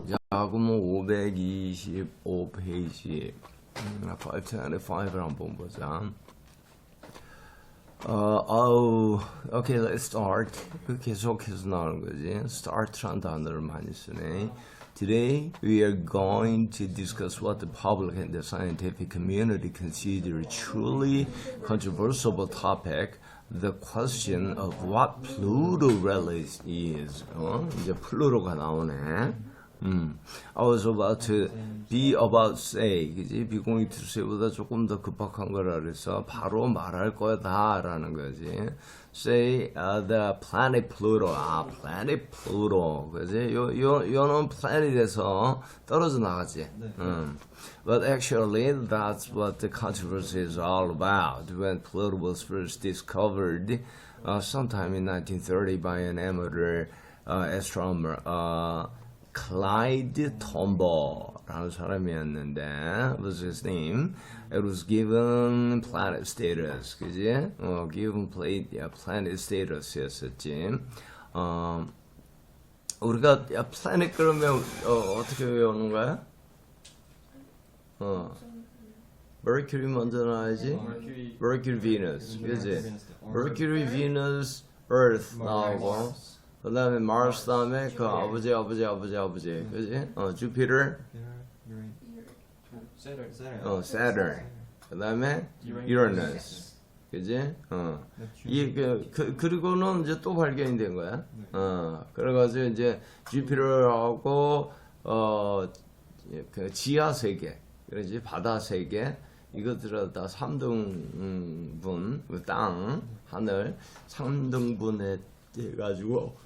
자, 그러면 525페이지 525를 한번 보자. Okay, let's start. 계속해서 나오는 거지. Start라는 단어를 많이 쓰네. Today, we are going to discuss what the public and the scientific community consider truly controversial topic, the question of what Pluto really is. 이제 플루토가 나오네. I was about to be about to say, 그지? Be going to say보다 조금 더 급박한 거라 그래서 바로 말할 거다라는 거지. Say the planet Pluto. planet Pluto. 그지? 요는 planet에서 떨어져 나가지. But actually, that's what the controversy is all about. When Pluto was first discovered, sometime in 1930 by an amateur astronomer, Clyde Tombaugh 라는 사람이었는데, was his name. It was given planet status, 그지? given planet status였었지. 우리가 planet 그러면 어떻게 외우는 거야? Mercury 먼저 나와야지. Mercury, Venus, 그지? Mercury, Venus, Earth 나오고. 그 다음에 Mars 다음에 그 아버지 그지? Jupiter, Saturn, 그 다음에 Uranus, 그지? 그리고는 이제 또 발견이 된 거야. 그래가지고 이제 Jupiter하고 그 지하 세계, 그러지? 바다 세계, 이것들은 다 3등분, 땅, 하늘 3등분에 해가지고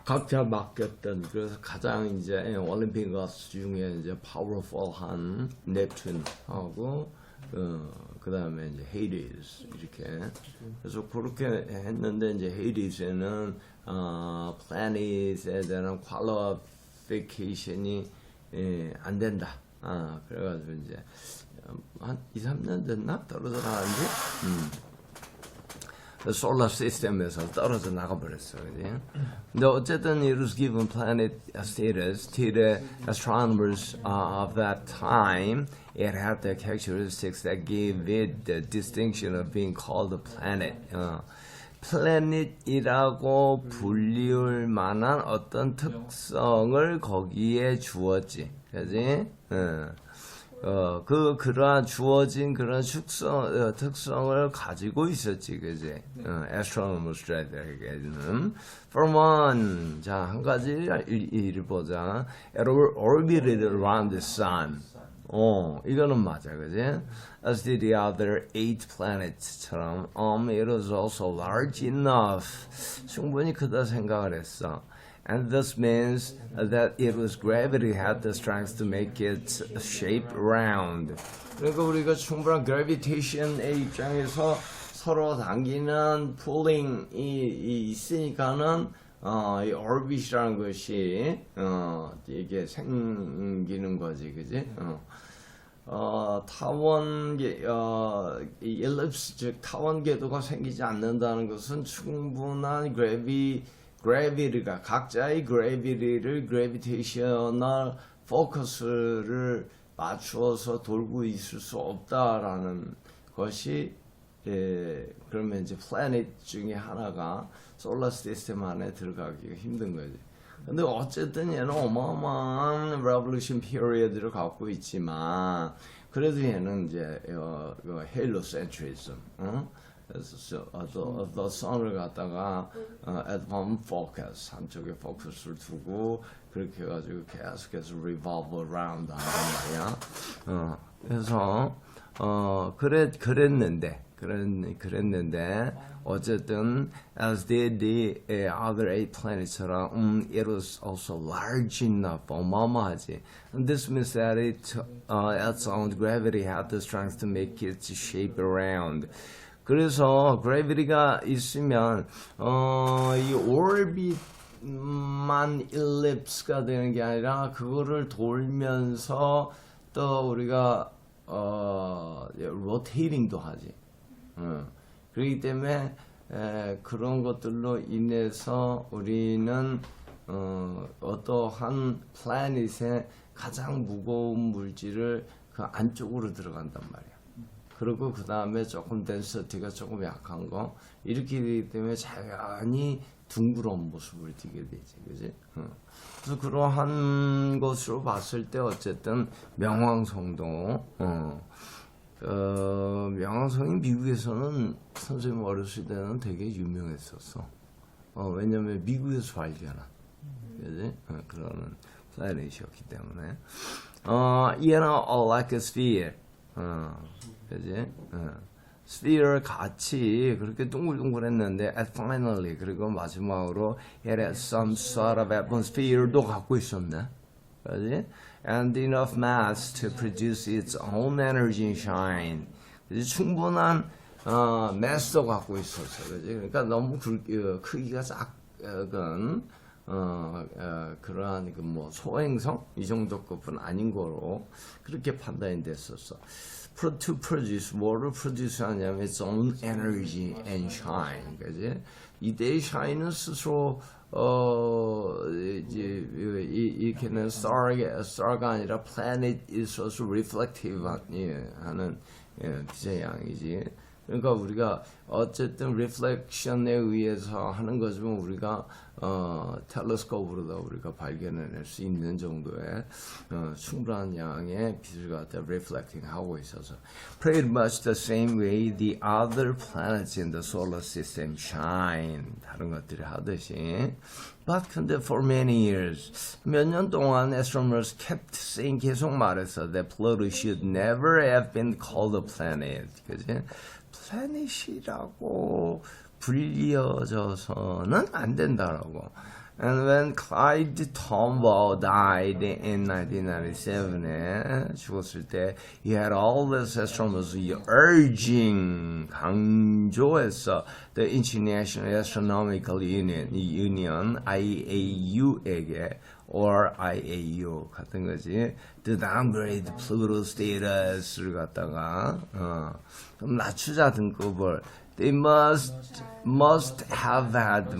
각자 맡겼던, 그래서 가장 이제 올림픽 가수 중에 이제 파워풀한 넵튠하고 그 다음에 이제 헤이디스 이렇게. 그래서 그렇게 했는데 이제 헤이디스에는 플래닛에 대한 퀄리피케이션이 안 된다. 그래가지고 이제 한 2-3년 됐나 떨어져 나갔는지. 솔라 시스템에서 떨어져 나가버렸어, 그지? 근데 어쨌든 it was given planet status to the astronomers of that time. It had the characteristics that gave it the distinction of being called a planet. planet이라고 불리울 만한 어떤 특성을 거기에 주었지, 그지? 그러한 주어진 그런 특성을 가지고 있었지, 그지? astronomers들에게는. For one, 자, 한 가지 일 보자. It orbited around the sun. 이거는 맞아, 그지? As did the other 8 planets처럼, it was also large enough. 충분히 크다 생각을 했어. And this means that it was gravity had the strength to make its shape round. 그러니까 우리가 충분한 gravitation의 입장에서 서로 당기는 pulling이 있으니까는 이 orbit이라는 것이 이게 생기는 거지, 그지? 타원계, 이 ellipse, 즉 타원 궤도가 생기지 않는다는 것은 충분한 gravity가 각자의 gravity를 gravitational focus를 맞추어서 돌고 있을 수 없다라는 것이 그러면 이제 planet 중에 하나가 solar system 안에 들어가기가 힘든 거지. 근데 어쨌든 얘는 어마어마한 revolution period를 갖고 있지만 그래도 얘는 이제 heliocentrism, 그래서 the sun을 갖다가 at one focus, 한쪽에 포커스를 두고 그렇게 해가지고 계속해서 revolve around 한단 말이야. 그래서 그랬는데 어쨌든 as did the other 8 planets처럼 it was also large enough, 어마어마하지. And this means that its own gravity had the strength to make its shape around. 그래서 gravity가 있으면 이 orbit만 ellipse가 되는 게 아니라 그거를 돌면서 또 우리가 rotating도 하지. 그렇기 때문에 그런 것들로 인해서 우리는 어떠한 플래닛의 가장 무거운 물질을 그 안쪽으로 들어간단 말이야. 그리고 그 다음에 조금 덴시티가 조금 약한 거 이렇게 되기 때문에 자연히 둥그런 모습을 띠게 되지, 그지? 그래서 그러한 것으로 봤을 때 어쨌든 명왕성도 명왕성이 미국에서는 선생님 어렸을 때는 되게 유명했었어. 왜냐면 미국에서 발견한, 그지? 그런 플래닛이었기 때문에. 얘는 like a sphere. 그지? sphere 같이 그렇게 둥글둥글했는데 finally 그리고 마지막으로 it had some sort of atmosphere도 갖고 있었네. 그지? And enough mass to produce its own energy and shine. 그지? 충분한 mass도 갖고 있었어. 그지? 그러니까 너무 크기가 작은 그러한 그 뭐 소행성 이 정도 급은 아닌 거로 그렇게 판단이 됐었어. To produce 뭐를 produce 하냐면 its own energy and shine, 그지? 이때의 shine은 스스로 이제 이렇게는 star가 아니라 planet 있어서 reflective 하는 비제양이지. 그러니까 우리가 어쨌든 reflection에 의해서 하는 거지만 우리가 텔레스코프로도 우리가 발견해낼 수 있는 정도의 충분한 양의 빛을 갖다 reflecting 하고 있어서 pretty much the same way the other planets in the solar system shine. 다른 것들이 하듯이. But 근데 for many years 몇 년 동안 astronomers kept saying 계속 말했어 that Pluto should never have been called a planet. 그지? 플래닛이라고 불려져서는 안 된다라고. And when Clyde Tombaugh died in 1997에 죽었을 때 he had all these astronomers urging 강조했어 the International Astronomical Union IAU에게 or IAU 같은 거지 to downgrade Pluto status를 갖다가 좀 낮추자 등급을 they must have had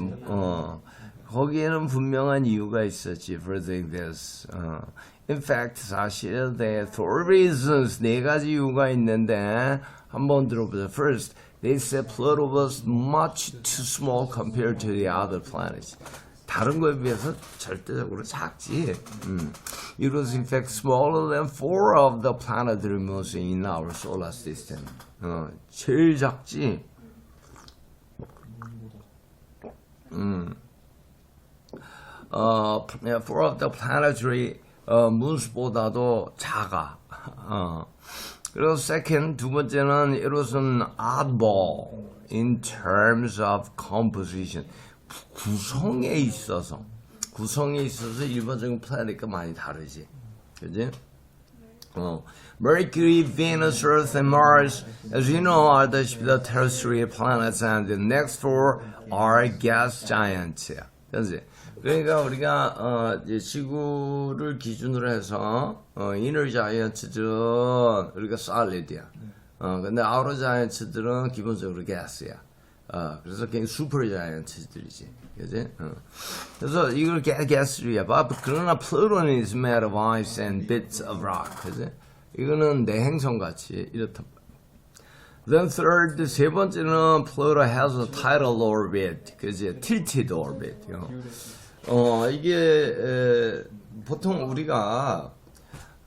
거기에는 분명한 이유가 있었지 for doing this. In fact 사실 there are four reasons 네 가지 이유가 있는데 한번 들어보자. First, they said Pluto was much too small compared to the other planets. 다른 거에 비해서 절대적으로 작지. It was in fact smaller than four of the planetary in our solar system. 제일 작지. Four of the planetary moons보다도 작아. 그리고 second, 두 번째는 it was an oddball in terms of composition. 구성에 있어서 일반적인 플래닛과 많이 다르지. 그지? Mercury, Venus, Earth, and Mars, as you know, are the terrestrial planets, and the next four are gas giants. 그지? 그러니까 우리가 이제 지구를 기준으로 해서 inner giants들은 우리가 solid이야. 근데 outer giants들은 기본적으로 gas야. 그래서 그냥 슈퍼 자이언트들이지, 그지? 그래서 이걸 gase야. 그러나 Pluto is made of ice and bits of rock, 그지? 이거는 내행성 같이 이렇다. Then third, 세 번째는 Pluto has a tidal orbit, 그지? Tilted orbit. 이게 보통 우리가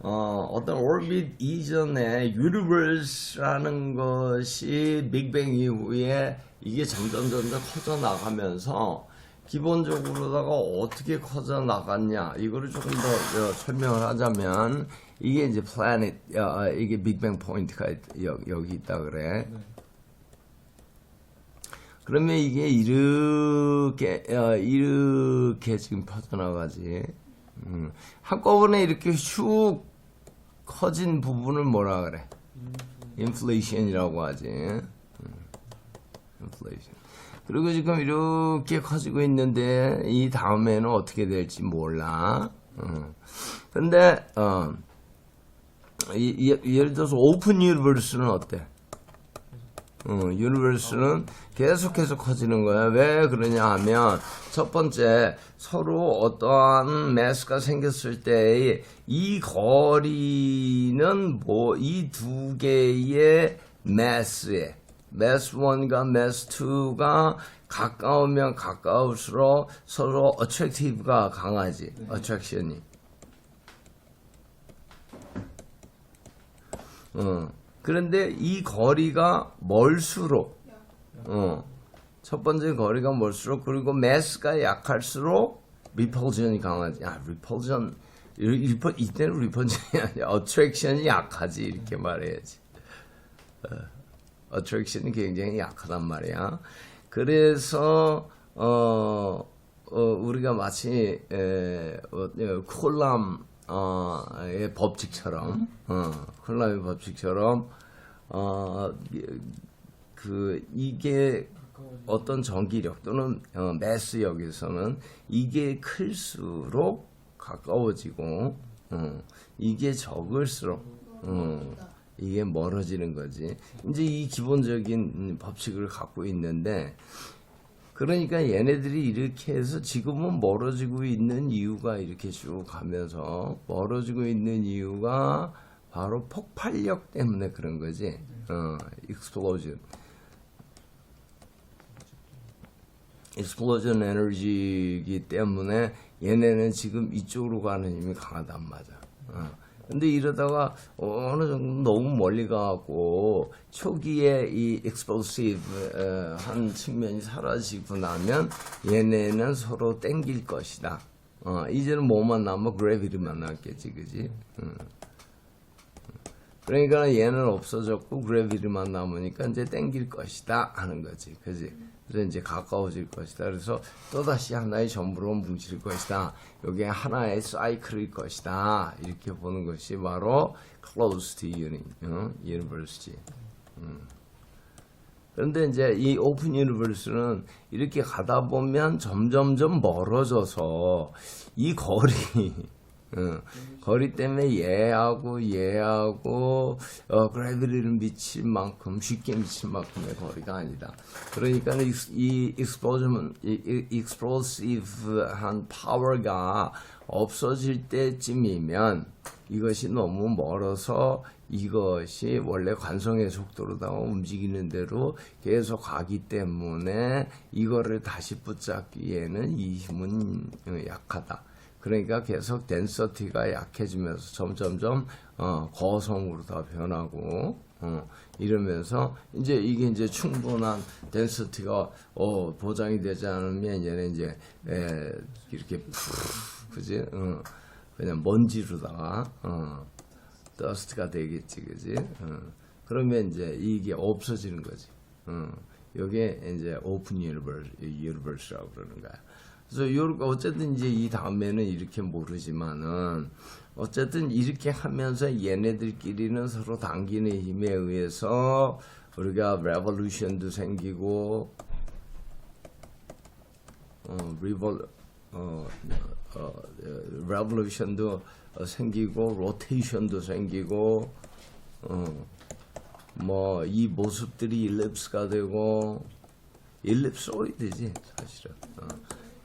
어떤 orbit 이전에 universe라는 것이 빅뱅 이후에 이게 점점 커져 나가면서 기본적으로다가 어떻게 커져 나갔냐 이거를 조금 더 설명을 하자면 이게 이제 planet 이게 빅뱅 포인트가 여기 있다 그래. 그러면 이게 이렇게 지금 퍼져나가지. 한꺼번에 이렇게 슉 커진 부분을 뭐라 그래? 인플레이션이라고 하지. 인플레이션. 그리고 지금 이렇게 커지고 있는데 이 다음에는 어떻게 될지 몰라. 근데 예를 들어서 오픈 유니버스는 어때? 유니버스는 계속해서 커지는 거야. 왜 그러냐 하면 첫 번째 서로 어떠한 매스가 생겼을 때 이 거리는 뭐 이 두 개의 매스에 매스 1과 매스 2가 가까우면 가까울수록 서로 어트랙티브가 강하지. 어트랙션이. 그런데 이 거리가 멀수록 첫 번째 거리가 멀수록 그리고 매스가 약할수록 리펄전이 강하지. 리펄전 이때는 리펄전이 아니야. 어트랙션이 약하지 이렇게 말해야지. 어트랙션이 굉장히 약하단 말이야. 그래서 우리가 마치 콜람의 법칙처럼 콜람의 법칙처럼 이게 어떤 전기력 또는 매스역에서는 이게 클수록 가까워지고 이게 적을수록 이게 멀어지는 거지. 이제 이 기본적인 법칙을 갖고 있는데 그러니까 얘네들이 이렇게 해서 지금은 멀어지고 있는 이유가 이렇게 쭉 가면서 멀어지고 있는 이유가 바로 폭발력 때문에 그런 거지. 익스플로전 에너지이기 때문에 얘네는 지금 이쪽으로 가는 힘이 강하단 말이야. 근데 이러다가 어느 정도 너무 멀리 가고 초기에 이 explosive 한 측면이 사라지고 나면 얘네는 서로 땡길 것이다. 이제는 뭐만 남아? gravity만 남겠지, 그지? 그러니까 얘는 없어졌고 gravity만 남으니까 이제 땡길 것이다 하는 거지, 그지? 그래서 이제 가까워질 것이다. 그래서 또다시 하나의 전부로 뭉칠 것이다. 이게 하나의 사이클일 것이다. 이렇게 보는 것이 바로 closed universe. 그런데 이제 이 오픈 유니버스는 이렇게 가다 보면 점점점 멀어져서 이 거리 때문에 얘하고 그래비티를 미칠 만큼 쉽게 미칠 만큼의 거리가 아니다. 그러니까 이 explosive한 파워가 없어질 때쯤이면 이것이 너무 멀어서 이것이 원래 관성의 속도로다가 움직이는 대로 계속 가기 때문에 이거를 다시 붙잡기에는 이 힘은 약하다. 그러니까 계속 덴서티가 약해지면서 점점점 거성으로 다 변하고 이러면서 이제 이게 이제 충분한 덴서티가 보장이 되지 않으면 얘는 이제 이렇게 그지 그냥 먼지로다가 더스트가 되겠지, 그지? 그러면 이제 이게 없어지는 거지. 이게 이제 오픈 유니버스라고 그러는 거야. 그래서 어쨌든 이제 이 다음에는 이렇게 모르지만은 어쨌든 이렇게 하면서 얘네들끼리는 서로 당기는 힘에 의해서 우리가 레볼루션도 생기고 레볼루션도 생기고 로테이션도 생기고 뭐 이 모습들이 일립스가 되고 일립소이드지 사실은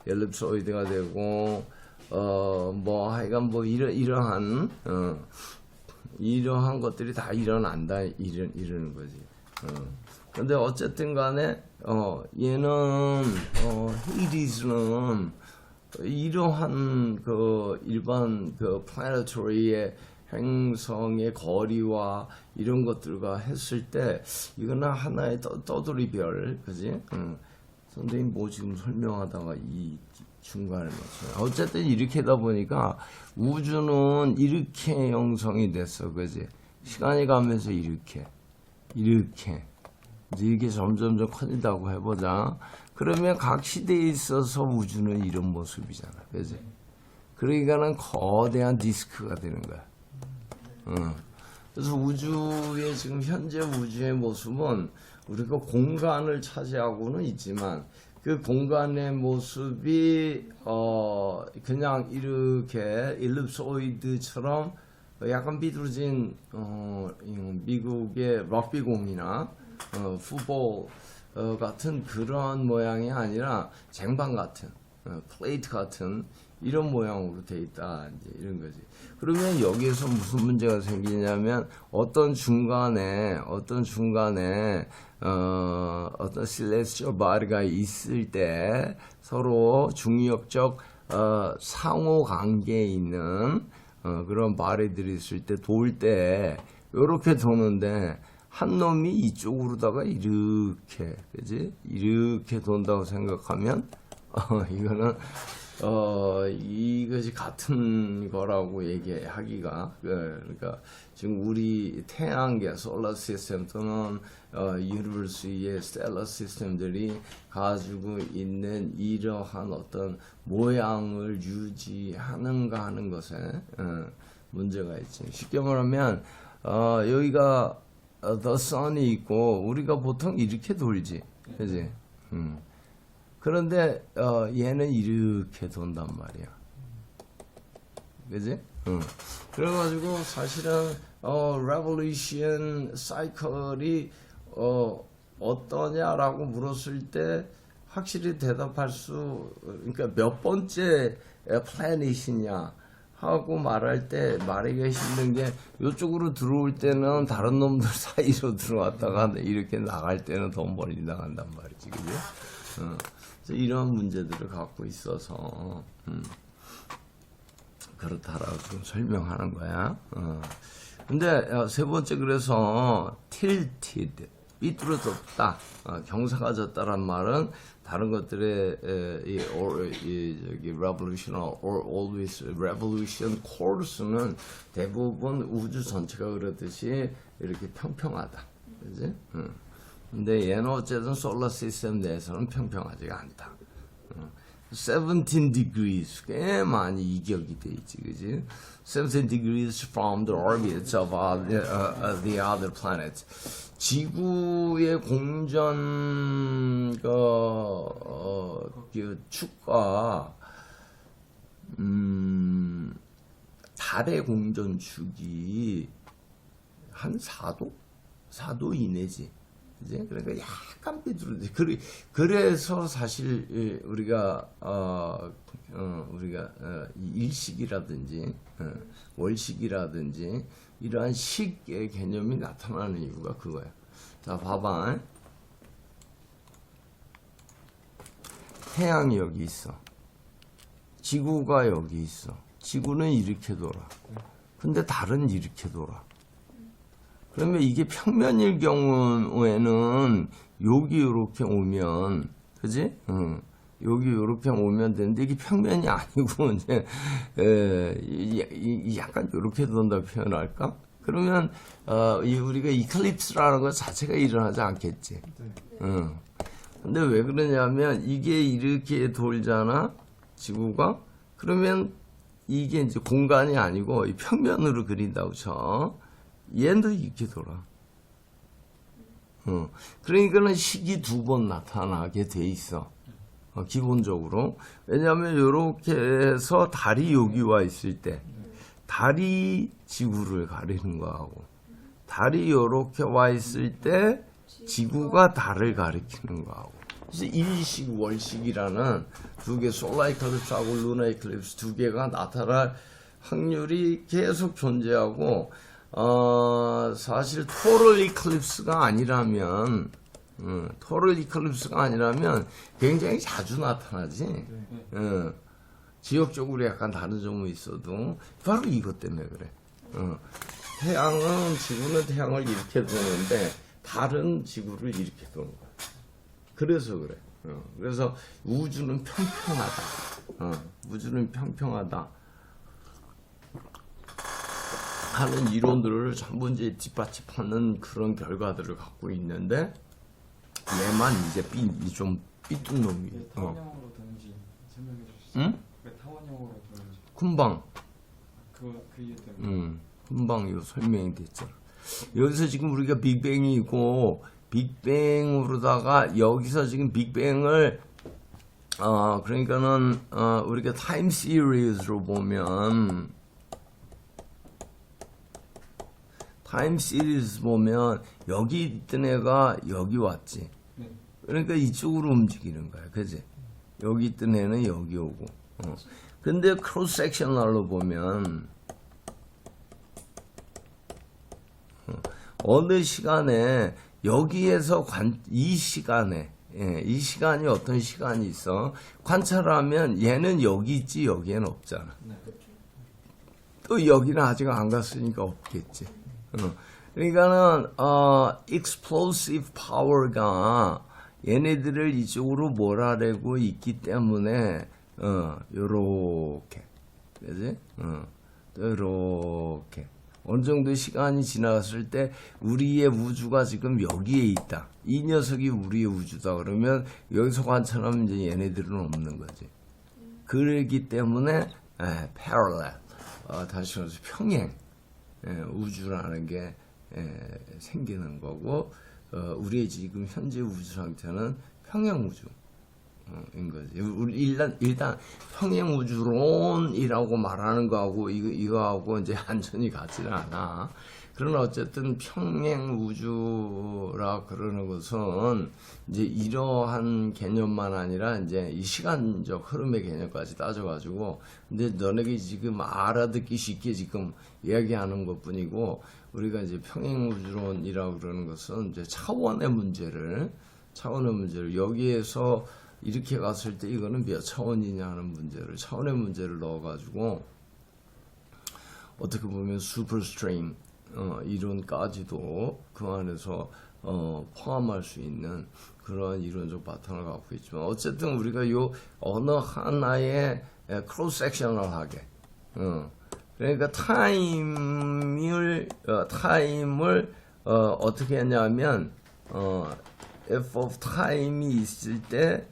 일립소이드가 되고 뭐 하여간 뭐 이러한 것들이 다 일어난다 이러는 거지. 근데 어쨌든 간에 얘는 헤이디스는 이러한 그 일반 그 플래너토리의 행성의 거리와 이런 것들과 했을 때 이거는 하나의 떠돌이별, 그지? 선생님 뭐 지금 설명하다가 이 중간에 맞춰요. 어쨌든 이렇게 하다 보니까 우주는 이렇게 형성이 됐어, 그지? 시간이 가면서 이렇게 이제 이게 점점점 커진다고 해보자. 그러면 각 시대에 있어서 우주는 이런 모습이잖아, 그지? 그러니까는 거대한 디스크가 되는 거야. 그래서 우주의 지금 현재 우주의 모습은 우리가 공간을 차지하고는 있지만 그 공간의 모습이 그냥 이렇게 일립소이드처럼 약간 비뚤어진 미국의 럭비공이나 풋볼 같은 그런 모양이 아니라 쟁반 같은 플레이트 같은 이런 모양으로 돼 있다 이제 이런 거지. 그러면 여기에서 무슨 문제가 생기냐면 어떤 중간에 어떤 celestial body가 있을 때 서로 중력적 상호 관계에 있는 그런 body들이 있을 때 돌 때 이렇게 도는데 한 놈이 이쪽으로다가 이렇게 그지 이렇게 돈다고 생각하면 이거는 이것이 같은 거라고 얘기하기가 그러니까 지금 우리 태양계 솔라 시스템 또는 유니버스의 스텔라 시스템들이 가지고 있는 이러한 어떤 모양을 유지하는가 하는 것에 문제가 있지. 쉽게 말하면 여기가 the sun이 있고 우리가 보통 이렇게 돌지, 그지? 그런데 얘는 이렇게 돈단 말이야, 그지? 그래가지고 사실은 revolution cycle이 어떠냐라고 물었을 때 확실히 대답할 수, 그러니까 몇 번째 플래닛이냐 하고 말할 때 말하기가 힘든 게 이쪽으로 들어올 때는 다른 놈들 사이로 들어왔다가 이렇게 나갈 때는 더 멀리 나간단 말이지, 그지? 그래서 이런 문제들을 갖고 있어서 그렇다라고 좀 설명하는 거야. 근데 세 번째 그래서 tilted 삐뚤어졌다, 경사가졌다란 말은 다른 것들의 저기 revolution or always revolution course는 대부분 우주 전체가 그렇듯이 이렇게 평평하다, 그지? 근데 얘는 어쨌든 솔라 시스템 내에서는 평평하지가 않다. 17 degrees 꽤 많이 이격이 돼 있지, 그지? 17 degrees from the orbits of the other planets. 지구의 공전 축과 달의 공전 축이 한 4도? 4도 이내지. 이제 그러니까 약간 삐뚤어지. 그래서 사실 우리가 일식이라든지 월식이라든지 이러한 식의 개념이 나타나는 이유가 그거야. 자, 봐봐. 태양이 여기 있어. 지구가 여기 있어. 지구는 이렇게 돌아. 근데 달은 이렇게 돌아. 그러면 이게 평면일 경우에는 여기 이렇게 오면, 그지? 여기 이렇게 오면 되는데 이게 평면이 아니고 이제 약간 이렇게 돈다고 표현할까? 그러면 우리가 이클립스라는 것 자체가 일어나지 않겠지. 근데 왜 그러냐면 이게 이렇게 돌잖아, 지구가. 그러면 이게 이제 공간이 아니고 이 평면으로 그린다고 쳐. 얘도 이렇게 돌아. 그러니까는 식이 두 번 나타나게 돼 있어. 기본적으로. 왜냐하면 이렇게 해서 달이 여기 와 있을 때 달이 지구를 가리는 거하고 달이 이렇게 와 있을 때 지구가 달을 가리키는 거하고. 그래서 일식, 월식이라는 두 개, 솔라 이클립스하고 루나 이클립스 두 개가 나타날 확률이 계속 존재하고, 사실 토럴 이클립스가 아니라면 굉장히 자주 나타나지. 지역적으로 약간 다른 점은 있어도 바로 이것 때문에 그래. 지구는 태양을 이렇게 도는데 달은 지구를 이렇게 도는 거야. 그래서 그래. 그래서 우주는 평평하다. 우주는 평평하다 하는 이론들을 전부 이제 뒷받침하는 그런 결과들을 갖고 있는데 얘만 이제 좀 삐뚤 놈이. 왜 타원형으로 되는지 설명해 주실 수 응? 있어요? 왜 타원형으로 되는지. 금방. 그 이유 때문에. 금방 이거 설명이 됐잖아. 여기서 지금 우리가 빅뱅이 있고 빅뱅으로다가 여기서 지금 빅뱅을 그러니까는 우리가 타임 시리즈로 보면 타임 시리즈 보면 여기 있던 애가 여기 왔지. 네. 그러니까 이쪽으로 움직이는 거야. 그지? 여기 있던 애는 여기 오고. 근데 크로스 섹셔널로 보면 어느 시간에 여기에서 이 시간에 이 시간이 어떤 시간이 있어. 관찰하면 얘는 여기 있지 여기에는 없잖아. 네. 또 여기는 아직 안 갔으니까 없겠지. 그러니까는 explosive power가 얘네들을 이쪽으로 몰아내고 있기 때문에 요렇게 그지? 또 요렇게 어느 정도 시간이 지나갔을 때 우리의 우주가 지금 여기에 있다. 이 녀석이 우리의 우주다. 그러면 여기서 관찰하면 이제 얘네들은 없는 거지. 그러기 때문에 parallel 다시 말해서 평행 우주라는 게 생기는 거고 우리의 지금 현재 우주 상태는 평행 우주인 거지. 우리 일단 평행 우주론이라고 말하는 거하고 이거하고 이제 완전히 같지는 않아. 그러나 어쨌든 평행 우주라 그러는 것은 이제 이러한 개념만 아니라 이제 이 시간적 흐름의 개념까지 따져가지고 근데 너네가 지금 알아듣기 쉽게 지금 이야기하는 것뿐이고 우리가 이제 평행 우주론이라고 그러는 것은 이제 차원의 문제를 여기에서 이렇게 갔을 때 이거는 몇 차원이냐 하는 문제를 차원의 문제를 넣어가지고 어떻게 보면 슈퍼스트링 이론까지도 그 안에서 포함할 수 있는 그런 이론적 바탕을 갖고 있지만 어쨌든 우리가 요 어느 하나의 크로스 섹셔널하게 그러니까 타임을 어떻게 했냐면 f of time이 있을 때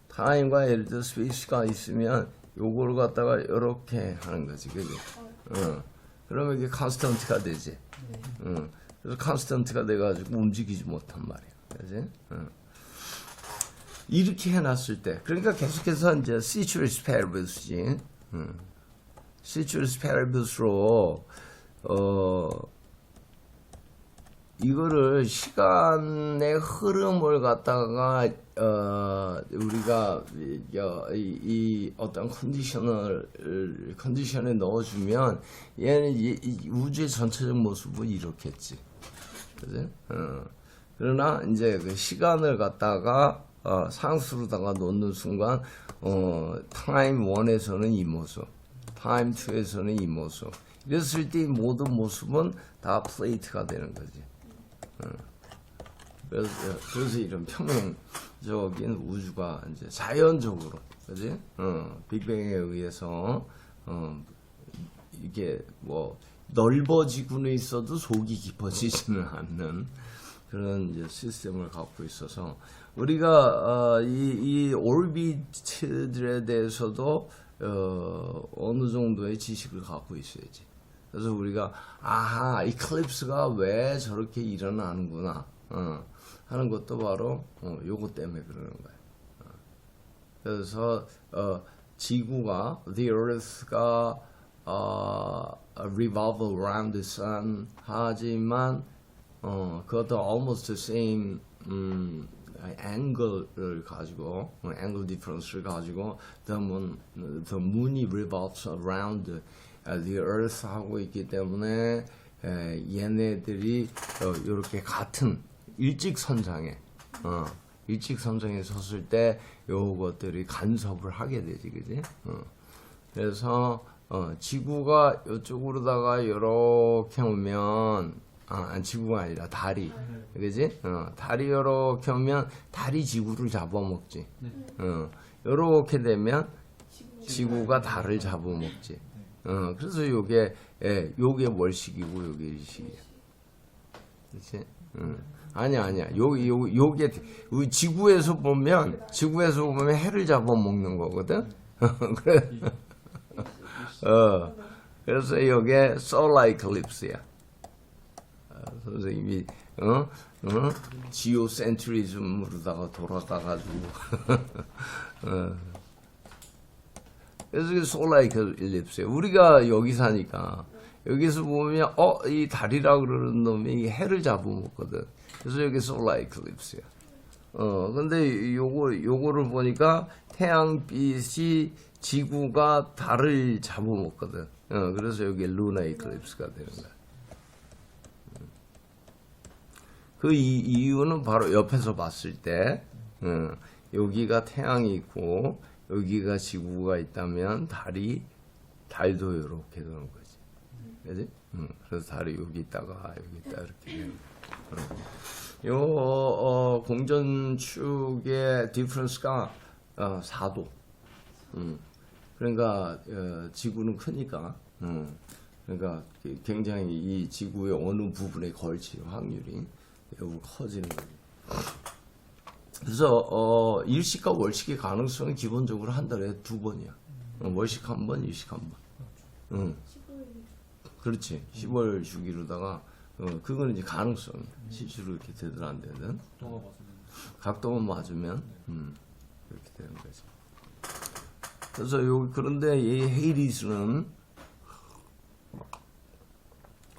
타임과 예를 들어 스페이스가 있으면 요거를 갖다가 이렇게 하는 거지, 그지? 그러면 이게 컨스턴트가 되지. 그래서 컨스턴트가 돼가지고 움직이지 못한 말이야, 그지? 이렇게 해놨을 때, 그러니까 계속해서 이제 Ceturis Paribus지. Ceturis Paribus로 이거를 시간의 흐름을 갖다가 우리가 이 어떤 컨디션에 넣어주면 얘는 이 우주의 전체적 모습은 이렇겠지, 그지? 그러나 이제 그 시간을 갖다가 상수로다가 놓는 순간 타임 1에서는 이 모습, 타임 2에서는 이 모습. 이랬을 때 이 모든 모습은 다 플레이트가 되는 거지. 그래서 이런 평행적인 우주가 이제 자연적으로, 그지? 빅뱅에 의해서 이게 뭐 넓어지고는 있어도 속이 깊어지지는 않는 그런 이제 시스템을 갖고 있어서 우리가 이 올비트들에 대해서도 어느 정도의 지식을 갖고 있어야지. 그래서 우리가 아하 이클립스가 왜 저렇게 일어나는구나 하는 것도 바로 요거 때문에 그러는 거야. 그래서 지구가 the earth가 revolve around the sun 하지만 그것도 almost the same angle를 가지고 angle difference를 가지고 the moon이 revolves around the earth 하고 있기 때문에 얘네들이 이렇게 같은 일직선상에 섰을 때 요것들이 간섭을 하게 되지, 그지? 그래서 지구가 이쪽으로다가 이렇게 오면 지구가 아니라 달이, 그지? 달이 이렇게 오면 달이 지구를 잡아먹지. 이렇게 되면 지구가 달을 잡아먹지. 그래서 요게 월식이고 요게 일식이야. 그렇지? 아니야. 요게 우리 지구에서 보면 해를 잡아먹는 거거든. 그래서 요게 solar eclipse야. 선생님이 지오센트리즘으로다가 돌아가가지고 그래서 솔라 이클립스예요. 우리가 여기 사니까 여기서 보면 이 달이라 그러는 놈이 이 해를 잡아먹거든. 그래서 여기 solar eclipse야. 근데 요거를 보니까 태양빛이 지구가 달을 잡아먹거든. 그래서 여기 lunar eclipse가 되는 거야. 그 이유는 바로 옆에서 봤을 때, 여기가 태양이 있고, 여기가 지구가 있다면 달도 이렇게 되는 거지. 그지? 그래서 달이 여기 있다가 여기 있다 이렇게 되는 거야. 요, 공전축의 디퍼런스가 4도. 그러니까, 지구는 크니까, 그러니까 굉장히 이 지구의 어느 부분에 걸칠 확률이 매우 커지는 거예요. 그래서 일식과 월식의 가능성은 기본적으로 한 달에 2번이야. 월식 1번, 일식 1번. 그렇지. 10월 주기로다가 그건 이제 가능성이야. 실제로 이렇게 되든 안 되든. 각도만 맞으면 이렇게 되는 거지. 그래서 그런데 이 헤이리스는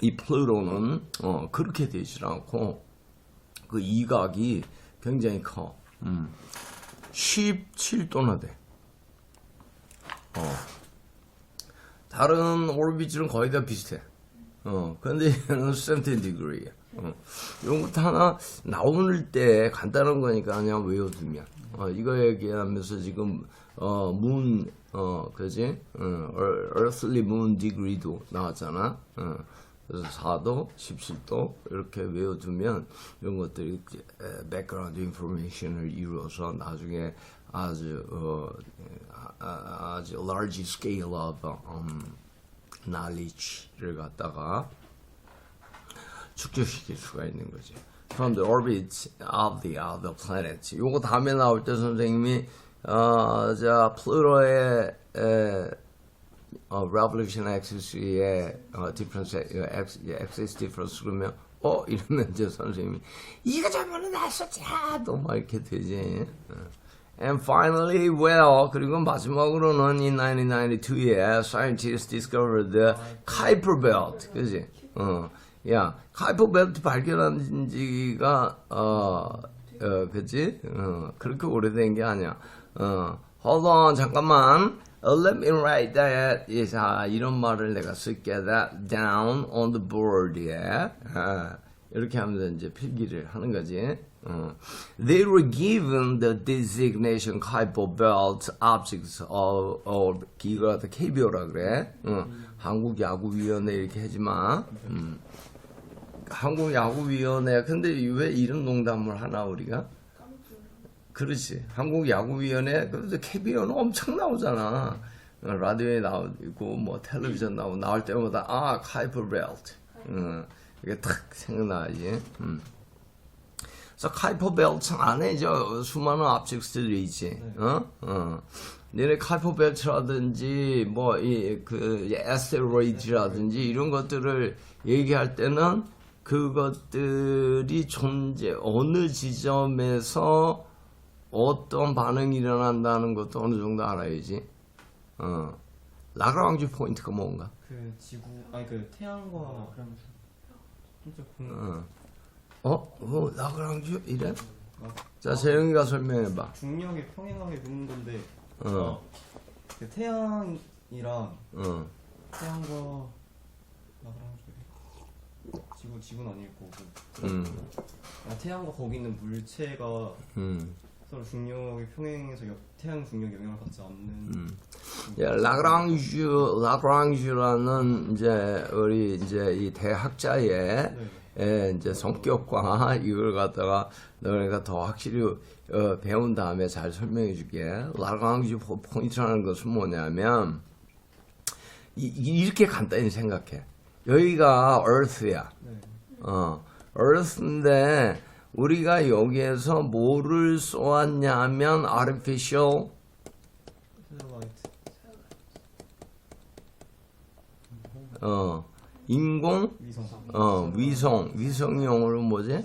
이 플루토는 그렇게 되질 않고 그 이각이 굉장히 커. 17도나 돼. 다른 오르비트는 거의 다 비슷해. 근데 얘는 17degree야. 요것도 하나 나오는 때 간단한 거니까 그냥 외워두면. 이거 얘기하면서 지금 moon 그지? earthly moon degree도 나왔잖아. 그래서 4도, 17도 이렇게 외워두면 이런 것들이 background information을 이루어서 나중에 아주 large scale of knowledge를 갖다가 축적시킬 수가 있는 거지. From the orbits of the other planets. 요거 다음에 나올 때 선생님이 자 플루토의 revolution axis의 difference, axis difference 그러면 이러면 이제 선생님이 이거 잘못은 했었지 막 이렇게 되지. And finally, well, 그리고 마지막으로는 in 1992에 scientists discovered the Kuiper belt, 그지? 야, Kuiper belt 발견한 지가 그지? 그렇게 오래된 게 아니야. Hold on, 잠깐만. Let me write that. 자, 이런 말을 내가 쓸게. That down on the board. Yeah. 이렇게 하면서 이제 필기를 하는 거지. They were given the designation Kuiper belt objects of 이거 갖다 KBO라 그래. 한국야구위원회 이렇게 하지 마. 한국야구위원회. 근데 왜 이런 농담을 하나 우리가? 그렇지. 한국야구위원회, 그래도 KBO는 엄청 나오잖아. 라디오에 나오고, 뭐, 텔레비전 나올 때마다, 카이퍼 벨트. 이게 탁 생각나지. 그래서 카이퍼 벨트 안에 수많은 objects들이 있지. 얘네 카이퍼 벨트라든지, 뭐, asteroids라든지, 이런 것들을 얘기할 때는 그것들이 어느 지점에서 어떤 반응이 일어난다는 것도 어느 정도 알아야지. 라그랑주 포인트가 뭔가? 그 태양과 진짜 라그랑주 이래? 자, 재영이가 설명해봐. 중력의 평행하게 묻는 건데, 그 태양이랑 태양과 라그랑주 지구는 아닐 거고, 태양과 거기 있는 물체가 서로 중력의 평행에서 태양 중력 영향을 받지 않는. 라그랑주라는 우리 이 대학자의 이제 성격과 이걸 갖다가 너네가 더 확실히 배운 다음에 잘 설명해 줄게. 라그랑주 포인트라는 것은 뭐냐면 이렇게 간단히 생각해. 여기가 Earth야. Earth인데 우리가 여기에서 뭐를 쏘았냐면 artificial 인공 위성이 영어로 뭐지?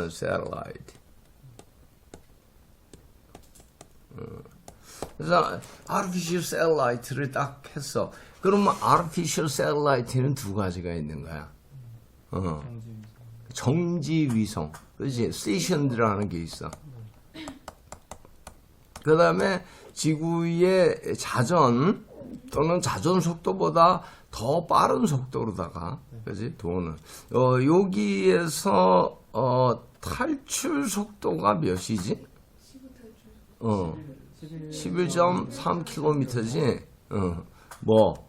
satellite. 그래서 artificial satellite를 딱 했어. 그러면 artificial satellite는 두 가지가 있는 거야. 정지 위성, 그렇지? 스테이션이라는 게 있어. 그 다음에 지구의 자전 또는 자전 속도보다 더 빠른 속도로다가, 그렇지? 도는 여기에서 탈출 속도가 몇이지? 11.3km지. 뭐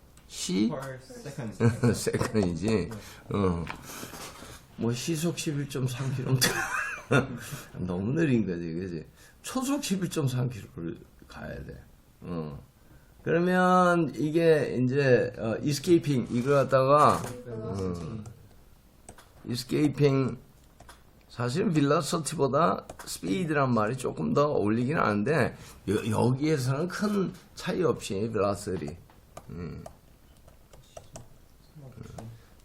세컨이지. 뭐 시속 11.3km. 너무 느린 거지, 그지? 초속 11.3km를 가야 돼. 그러면 이게 이제 escaping 이거 갖다가 escaping 사실은 velocity보다 speed란 말이 조금 더 어울리긴 하는데 여기에서는 큰 차이 없이 velocity.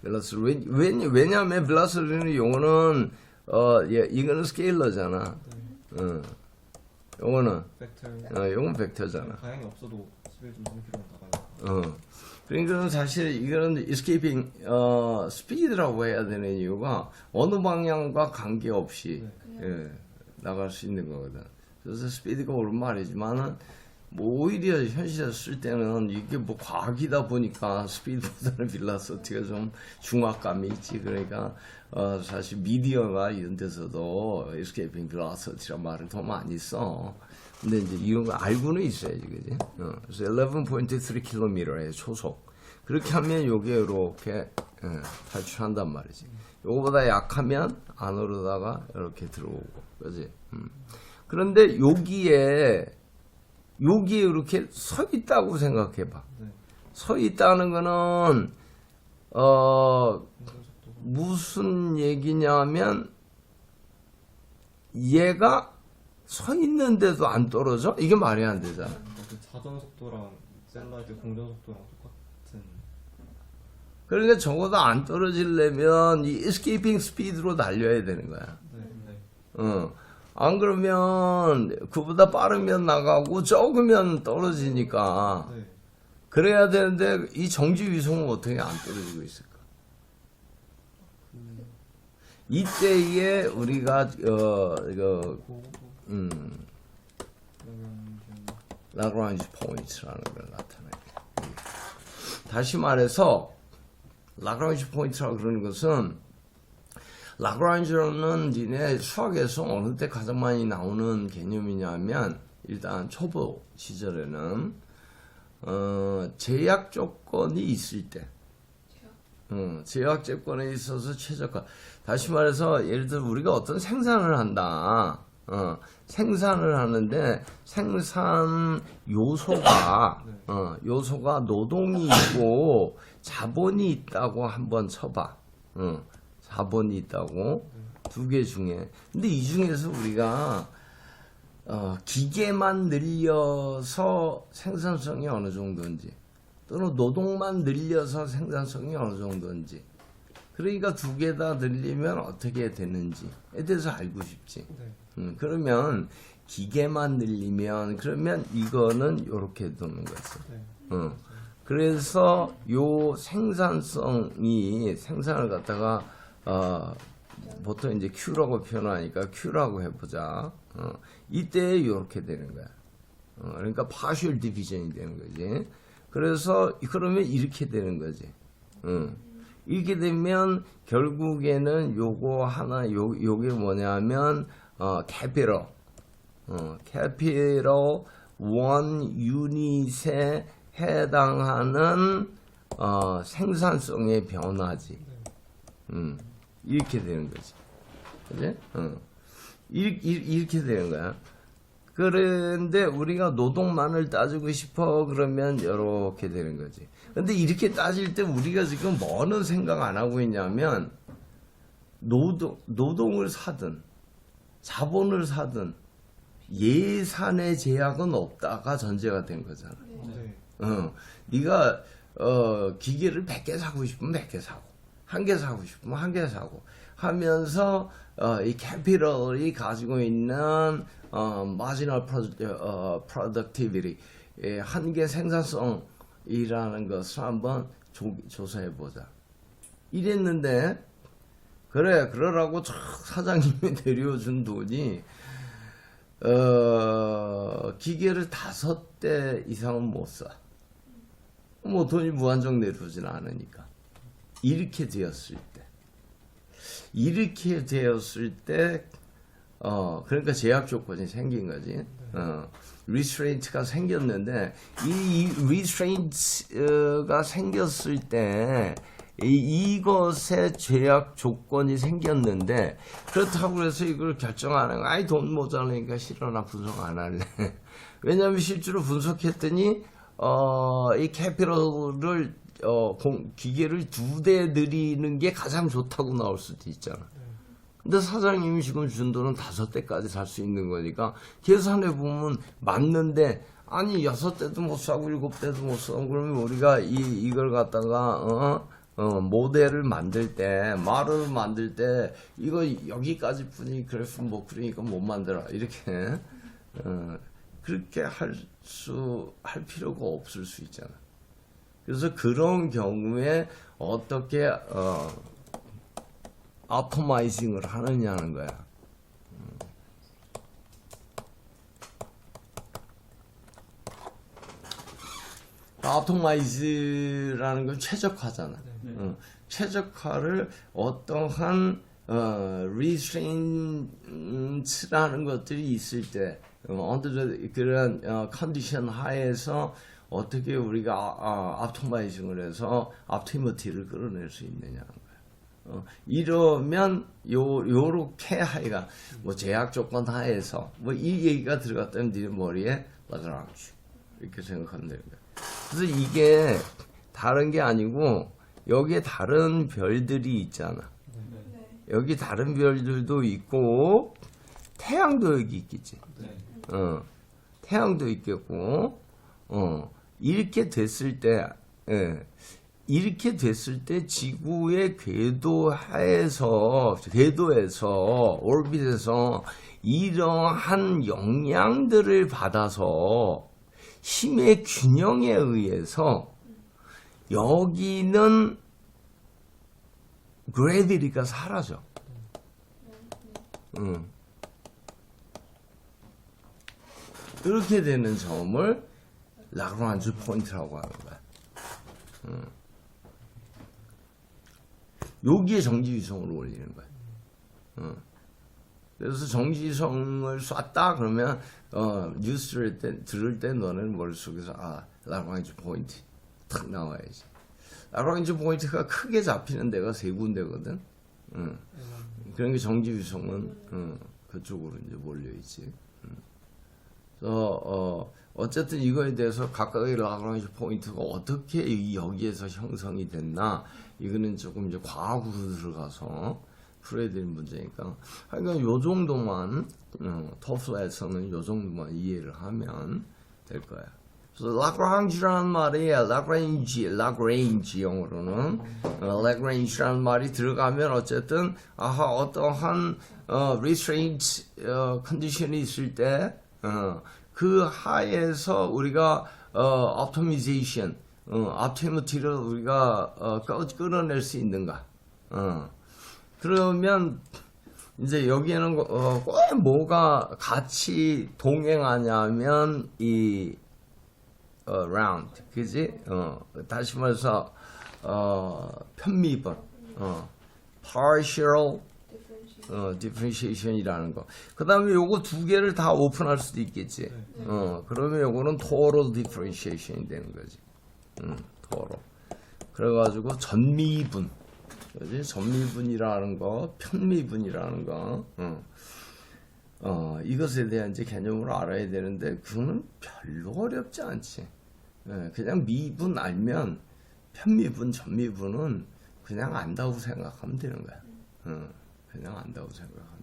velocity 왜냐하면 velocity는 용어는 이거는 스케일러잖아. 요거는 요건 벡터잖아. 방향이 없어도 11.3km 나가요. 그러니까 사실 이거는 escaping speed라고 해야 되는 이유가 어느 방향과 관계없이 나갈 수 있는 거거든. 그래서 speed가 옳은 말이지만은 뭐 오히려 현실에서 쓸 때는 이게 뭐 과학이다 보니까 speed보다는 velocity가 좀 중압감이 있지. 그러니까 사실 미디어가 이런 데서도 escaping velocity란 말을 더 많이 써. 근데 이제 이런 거 알고는 있어야지, 그지? 그래서 11.3km의 초속. 그렇게 하면 요게 이렇게 탈출한단 말이지. 요거보다 약하면 안으로다가 이렇게 들어오고, 그지? 그런데 여기에 이렇게 서 있다고 생각해봐. 서 있다는 거는 무슨 얘기냐면 얘가 서 있는데도 안 떨어져? 이게 말이 안 되잖아. 그 자전 속도랑 셀라이트 공전 속도랑 똑같은. 그러니까 적어도 안 떨어지려면 이 escaping speed로 달려야 되는 거야. 안 그러면 그보다 빠르면 나가고 적으면 떨어지니까. 그래야 되는데 이 정지 위성은 어떻게 안 떨어지고 있을까? 이때에 우리가 라그랑지 포인트라는 걸 나타내요. 다시 말해서 라그랑지 포인트라고 그러는 것은 라그랑지는 니네 수학에서 어느 때 가장 많이 나오는 개념이냐면 일단 초보 시절에는 제약 조건이 있을 때 제약 조건에 있어서 최적화. 다시 말해서 예를 들어 우리가 어떤 생산을 한다. 생산을 하는데 생산 요소가 노동이 있고 자본이 있다고 한번 쳐봐. 자본이 있다고 두 개 중에. 근데 이 중에서 우리가 기계만 늘려서 생산성이 어느 정도인지 또는 노동만 늘려서 생산성이 어느 정도인지, 그러니까 두 개 다 늘리면 어떻게 되는지에 대해서 알고 싶지. 그러면 기계만 늘리면 그러면 이거는 이렇게 도는 거였어. 그래서 요 생산을 갖다가 보통 이제 Q라고 표현하니까 Q라고 해보자. 이때 이렇게 되는 거야. 그러니까 partial division이 되는 거지. 그래서 그러면 이렇게 되는 거지. 이렇게 되면 결국에는 요거 하나 요게 뭐냐면 capital 1 유닛에 해당하는 생산성의 변화지. 이렇게 되는 거지. 그지? 이렇게 되는 거야. 그런데 우리가 노동만을 따지고 싶어 그러면 이렇게 되는 거지. 근데 이렇게 따질 때 우리가 지금 뭐는 생각 안 하고 있냐면 노동을 사든 자본을 사든 예산의 제약은 없다가 전제가 된 거잖아. 네가 기계를 100개 사고 싶으면 100개 사고 1개 사고 싶으면 1개 사고 하면서 이 캐피털이 가지고 있는 marginal productivity 한계 생산성이 이라는 것을 한번 조사해 보자. 이랬는데 그래 그러라고 사장님이 내려준 돈이 기계를 5대 이상은 못 사. 뭐 돈이 무한정 내려오진 않으니까. 이렇게 되었을 때 그러니까 제약 조건이 생긴 거지. 리스트레인트가 생겼는데 이 리스트레인트가 생겼을 때 이것의 제약 조건이 생겼는데 그렇다고 해서 이걸 결정 안 하고 아이 돈 모자라니까 싫어 나 분석 안 할래. 왜냐하면 실제로 분석했더니 이 캐피럴을 기계를 2대 들이는 게 가장 좋다고 나올 수도 있잖아. 근데 사장님이 지금 준 돈은 5대까지 살 수 있는 거니까 계산해 보면 맞는데 아니 6대도 못 사고 7대도 못 사고 그러면 우리가 이걸 갖다가 모델을 만들 때 말을 만들 때 이거 여기까지 뿐이 그래프 뭐 그러니까 못 만들어 이렇게 그렇게 할 필요가 없을 수 있잖아. 그래서 그런 경우에 어떻게 오토마이징을 하느냐는 거야. 오토마이즈라는 건 최적화잖아. 최적화를 어떠한 리스트레인트라는 것들이 있을 때 그런 컨디션 하에서 어떻게 우리가 오토마이징을 해서 옵티머티를 끌어낼 수 있느냐는 거야. 이러면 요렇게 하여가 뭐 제약 조건 하에서 뭐 이 얘기가 들어갔다면 네 머리에 라그랑주 이렇게 생각하면 되는 거야. 그래서 이게 다른 게 아니고 여기에 다른 별들이 있잖아. 여기 다른 별들도 있고 태양도 여기 있겠지. 태양도 있겠고 이렇게 됐을 때 지구의 궤도에서 오비트에서 이러한 영향들을 받아서 힘의 균형에 의해서 여기는 그래비티가 사라져. 이렇게 되는 점을 라그랑주 포인트라고 하는 거야. 여기에 정지위성으로 올리는 거야. 그래서 정지위성을 쐈다 그러면 뉴스 들을 때 너는 머릿속에서 라그랑주 포인트 탁 나와야지. 라그랑주 포인트가 크게 잡히는 데가 3군데거든. 그러니까 정지위성은 그쪽으로 이제 몰려있지. 그래서 어쨌든 이거에 대해서 각각의 라그랑주 포인트가 어떻게 여기에서 형성이 됐나 이거는 조금 이제 과학으로 들어가서 풀어야 되는 문제니까 그러니까 요 정도만 토플에서는 요 정도만 이해를 하면 될 거야. 그래서 라그랑주라는 말이 라그레인지 영어로는 라그레인지라는 말이 들어가면 어쨌든 어떠한 restraint 컨디션이 있을 때 그 하에서 우리가 optimization, optimity를 우리가 끌어낼 수 있는가? 그러면 이제 여기에는 꼭 뭐가 같이 동행하냐면 이 round, 그지? 다시 말해서 편미분, partial differentiation이라는 거. 그 다음에 요거 2개를 다 오픈할 수도 있겠지. 그러면 요거는 total differentiation이 되는 거지. total. 그래가지고 전미분. 그지? 전미분이라는 거, 편미분이라는 거. 이것에 대한 이제 개념을 알아야 되는데, 그거는 별로 어렵지 않지. 그냥 미분 알면, 편미분, 전미분은 그냥 안다고 생각하면 되는 거야. 그냥 안다고 생각하면.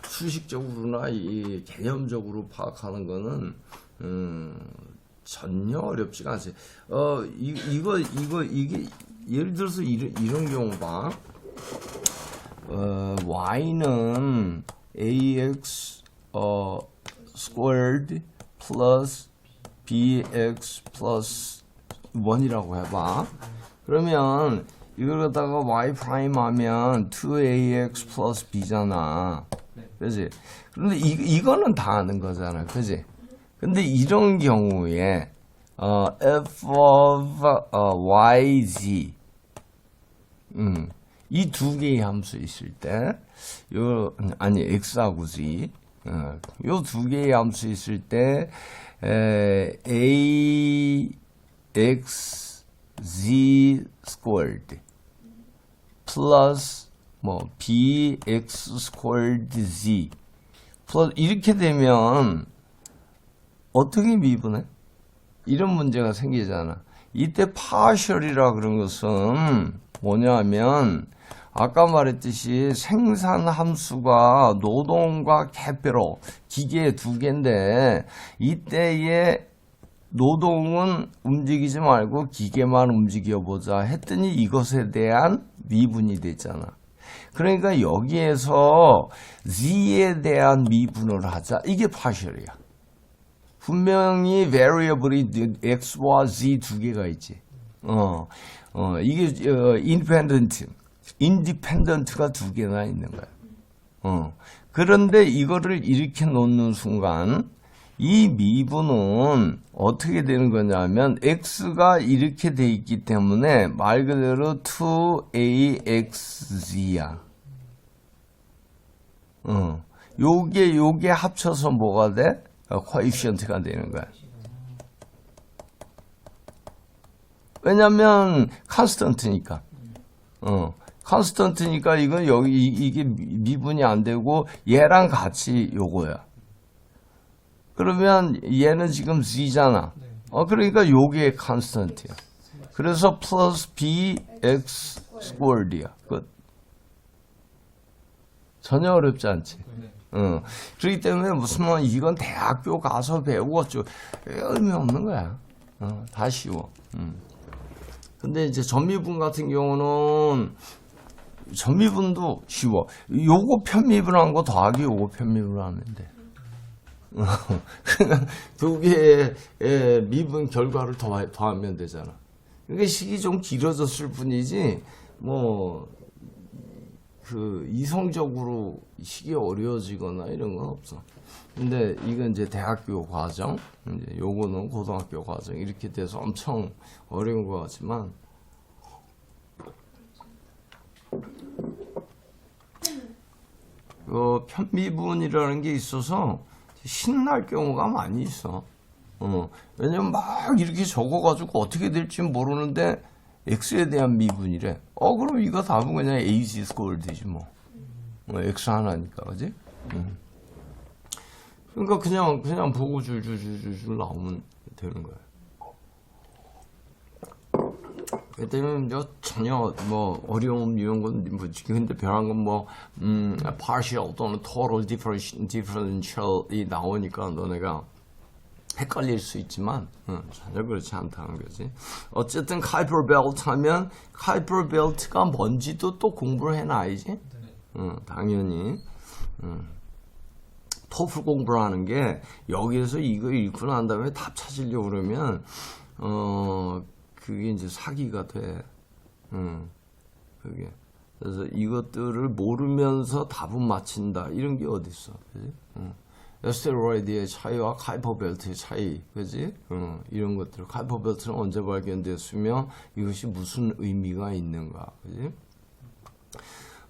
수식적으로나 이 개념적으로 파악하는 거는 전혀 어렵지가 않지. 이게 예를 들어서 이런 경우 봐. y는 ax squared plus bx plus 1이라고 해봐. 그러면 이걸 갖다가 y 프라임 하면 2ax 플러스 b잖아. 네. 그지? 그런데 이거는 다 아는 거잖아. 그지? 근데 이런 경우에 f of yz 이 두 개의 함수 있을 때 아니 x하고 z 요 두 개의 함수 있을 때 ax z squared 플러스 뭐 bx squared z 플러스 이렇게 되면 어떻게 미분해? 이런 문제가 생기잖아. 이때 partial이라 그런 것은 뭐냐면 아까 말했듯이 생산 함수가 노동과 캐피로 기계 두 개인데 이때의 노동은 움직이지 말고 기계만 움직여보자 했더니 이것에 대한 미분이 됐잖아. 그러니까 여기에서 z에 대한 미분을 하자. 이게 partial이야. 분명히 variable이 x와 z 두 개가 있지. 이게 independent가 두 개나 있는 거야. 그런데 이거를 이렇게 놓는 순간 이 미분은 어떻게 되는 거냐면 x가 이렇게 돼 있기 때문에 말 그대로 2axz야. 요게 합쳐서 뭐가 돼? 코에피션트가 되는 거야. 왜냐면 컨스턴트니까. 컨스턴트니까 이건 여기 이게 미분이 안 되고 얘랑 같이 요거야. 그러면 얘는 지금 z잖아. 그러니까 요게 컨스턴트야. 그래서 플러스 bx 스퀘어드야. 끝. 전혀 어렵지 않지. 그렇기 때문에 무슨 뭐 이건 대학교 가서 배우고 의미 없는 거야. 다 쉬워. 근데 이제 전미분 같은 경우는 전미분도 쉬워. 요거 편미분한 거 더하기 요거 편미분하면 돼. 두 개의 미분 결과를 더하면 되잖아. 그러니까 식이 좀 길어졌을 뿐이지 이성적으로 식이 어려워지거나 이런 건 없어. 근데 이건 이제 대학교 과정, 이제 요거는 고등학교 과정 이렇게 돼서 엄청 어려운 것 같지만 편미분이라는 게 있어서 신날 경우가 많이 있어. 왜냐면 막 이렇게 적어가지고 어떻게 될지 모르는데 x에 대한 미분이래. 그럼 이거 답은 그냥 az 스퀘어 되지 뭐. x 하나니까, 그지? 그러니까 그냥 보고 줄줄줄줄 나오면 되는 거야. 그때는 전혀 어려움 이런 건 근데 별한 건 partial 또는 total differential이 나오니까 너네가 헷갈릴 수 있지만 전혀 그렇지 않다는 거지. 어쨌든 카이퍼 벨트 하면 카이퍼 벨트가 뭔지도 또 공부를 해놔야지. 당연히. 토플 공부를 하는 게 여기에서 이거 읽고 난 다음에 답 찾으려고 그러면 그게 이제 사기가 돼. 그게. 그래서 이것들을 모르면서 답은 맞힌다. 이런 게 어딨어. 그지? 에스테로이드의 차이와 카이퍼 벨트의 차이. 그지? 이런 것들. 카이퍼 벨트는 언제 발견됐으며 이것이 무슨 의미가 있는가. 그지?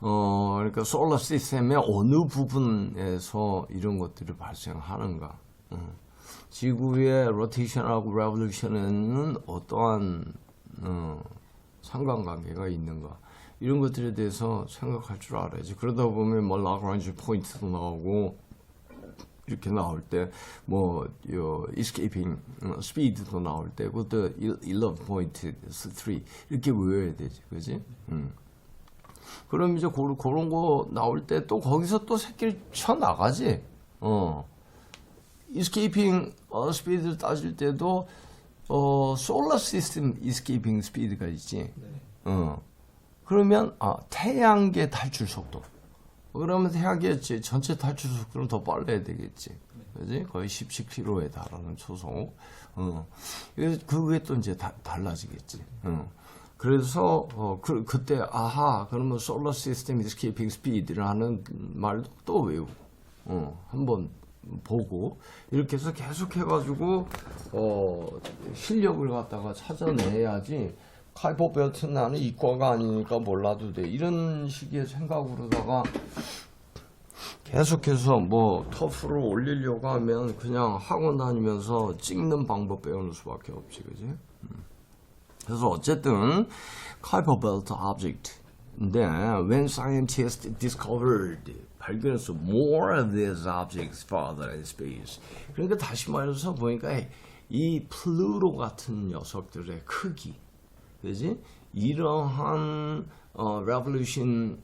그러니까 솔라 시스템의 어느 부분에서 이런 것들이 발생하는가. 지구의 로테이션하고 레볼루션에는 어떠한 상관관계가 있는가. 이런 것들에 대해서 생각할 줄 알아야지. 그러다 보면 라그란지 포인트도 나오고 이렇게 나올 때 escaping speed도 나올 때 그것도 11.3 이렇게 외워야 되지. 그지? 그럼 이제 그런 거 나올 때 또 거기서 또 새끼를 쳐 나가지. escaping speed를 따질 때도 solar system escaping speed가 있지. 그러면 태양계 탈출 속도. 그러면 해야겠지. 전체 탈출 속도는 더 빨라야 되겠지. 그지? 거의 17km에 달하는 초속. 그게 또 이제 달라지겠지. 그래서 그때 그러면 솔라 시스템 이스케이핑 스피드라는 말도 또 외우고 한번 보고 이렇게 해서 계속 해가지고 실력을 갖다가 찾아내야지. 카이퍼 벨트 나는 이과가 아니니까 몰라도 돼 이런 식의 생각으로다가 계속해서 뭐 터프를 올리려고 하면 그냥 학원 다니면서 찍는 방법 배우는 수밖에 없지, 그지? 그래서 어쨌든 Kuiper Belt object인데 when scientists discovered 발견했어 more of these objects farther in space. 그러니까 다시 말해서 보니까 이 플루토 같은 녀석들의 크기, 그지? 이러한 revolution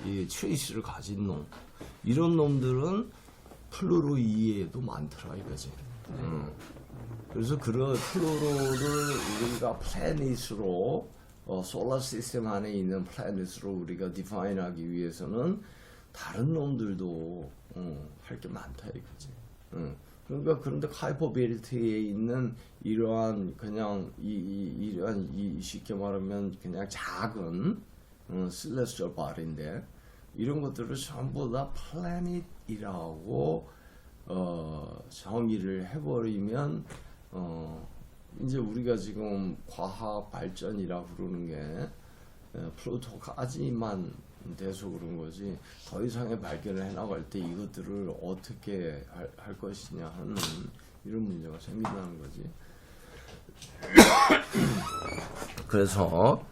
이 트레이스를 가진 놈, 이런 놈들은 플루토 이외에도 많더라 이거지. 그래서 그런 플루토를 우리가 플래닛으로 솔라 시스템 안에 있는 플래닛으로 우리가 디파인하기 위해서는 다른 놈들도 할 게 많다 이거지. 그러니까 그런데 카이퍼 벨트에 있는 이러한 그냥 이러한 쉽게 말하면 그냥 작은 celestial body인데 이런 것들을 전부 다 플래닛이라고 정의를 해버리면 이제 우리가 지금 과학 발전이라 부르는 게 플루토까지만 돼서 그런 거지 더 이상의 발견을 해나갈 때 이것들을 어떻게 할 것이냐 하는 이런 문제가 생긴다는 거지. 그래서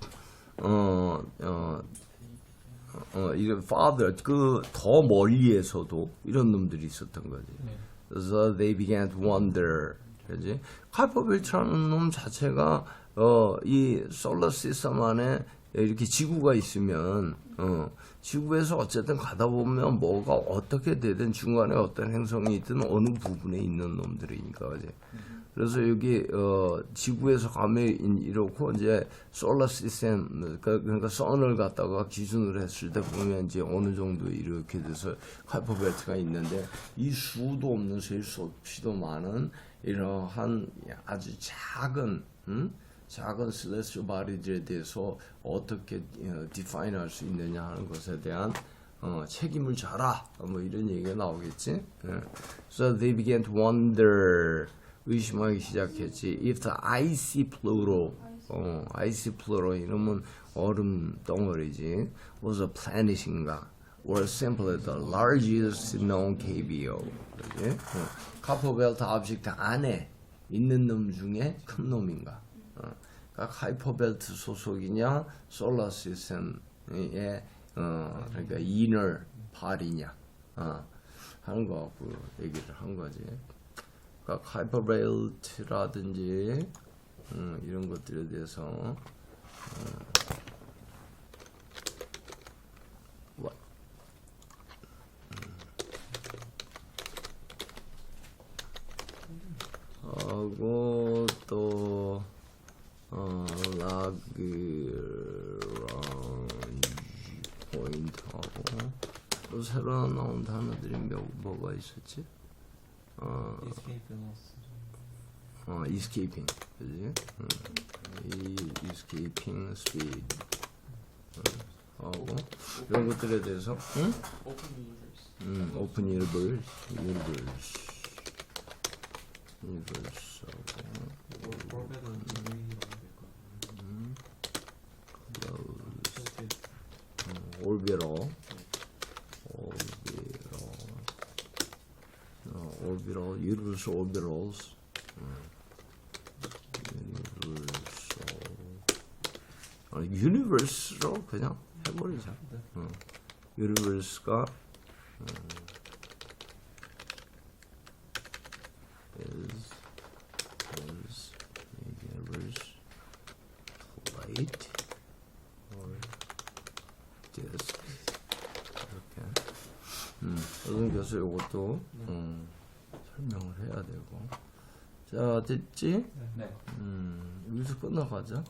이런 father 더 멀리에서도 이런 놈들이 있었던 거지. 그래서 they began to wonder, 그지? 카이퍼 벨트라는 놈 자체가 이 솔라 시스템 안에 이렇게 지구가 있으면 지구에서 어쨌든 가다 보면 뭐가 어떻게 되든 중간에 어떤 행성이 있든 어느 부분에 있는 놈들이니까, 그지? 그래서 여기 지구에서 가면 이렇고 이제 솔라 시스템 그러니까 선을 갖다가 기준으로 했을 때 보면 이제 어느 정도 이렇게 돼서 카이퍼 벨트가 있는데 이 수도 없는 셀 수 없이도 많은 이러한 아주 작은 작은 celestial body들에 대해서 어떻게 디파인할 수 있느냐 하는 것에 대한 책임을 져라 뭐 이런 얘기가 나오겠지. So they began to wonder. 의심하기 시작했지. If the icy Pluto, icy Pluto 이러면 얼음 덩어리지, was a planet인가, or simply the largest known KBO. 그지? 카이퍼 벨트 오브젝트 안에 있는 놈 중에 큰 놈인가. 그러니까 카이퍼 벨트 소속이냐, 솔라 시스템의 그러니까 inner party냐 하는 거 갖고 얘기를 한 거지. 그러니까 카이퍼 벨트라든지 이런 것들에 대해서 하고 또 라그랑지 포인트하고 또 새로 나온 단어들이 뭐가 있었지? escaping, 그지? escaping speed 하고 이런 것들에 대해서 open universe orbital, universal orbitals, universe로 그냥 해버리자. universe가 is universe plate or disk 이렇게. 그래서 이것도 설명을 해야 되고. 자, 됐지? 네. 여기서 끝나가자.